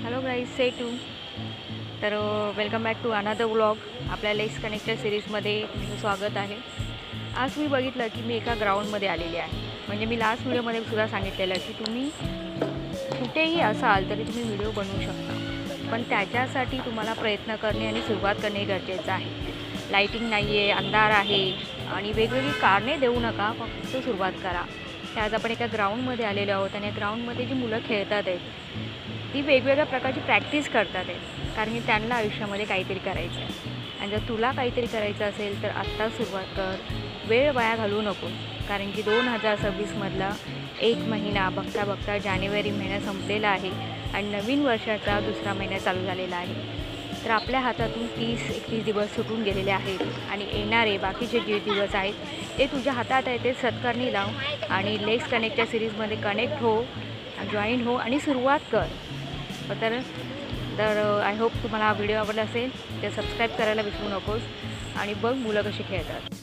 Hello guys से टू तर welcome back to another vlog. आपल्या लेग्स कनेक्टेड सिरीजमध्ये तुमचं स्वागत आहे. आज मी बघितलं की मी एका ग्राउंडमध्ये आलेली आहे. म्हणजे मी लास्ट व्हिडिओमध्ये सुद्धा सांगितलेलं की तुम्ही कुठेही असाल तरी तुम्ही व्हिडिओ बनवू शकता, पण त्याच्यासाठी तुम्हाला प्रयत्न करणे आणि सुरुवात करणे गरजेचं आहे. लाईटिंग नाही आहे, अंधार आहे आणि वेगवेगळी कारणे देऊ नका, फक्त सुरुवात करा. तर आज आपण एका ग्राउंडमध्ये आलेलो आहोत आणि या ग्राउंडमध्ये जी मुलं खेळतात आहेत ती वेगवेगळ्या प्रकारची प्रॅक्टिस करतात आहेत, कारण की त्यांना आयुष्यामध्ये काहीतरी करायचं आहे. आणि जर तुला काहीतरी करायचं असेल तर आत्ता सुरुवात कर, वेळ वाया घालवू नको. कारण की 2026मधला एक महिना बघता बघता जानेवारी महिना संपलेला आहे आणि नवीन वर्षाचा दुसरा महिना चालू झालेला आहे. तर आपल्या हातातून 30-31 दिवस सुटून गेलेले आहेत आणि येणारे बाकीचे जे दिवस आहेत ते तुझ्या हातात आहे. ते सत्कारणी लाव आणि लेग्स कनेक्टच्या सिरीजमध्ये कनेक्ट हो, जॉईन हो आणि सुरुवात कर. तर आय होप तुम्हाला हा व्हिडिओ आवडला असेल तर सबस्क्राईब करायला विसरू नकोस आणि बघ मुलं कशी खेळतात.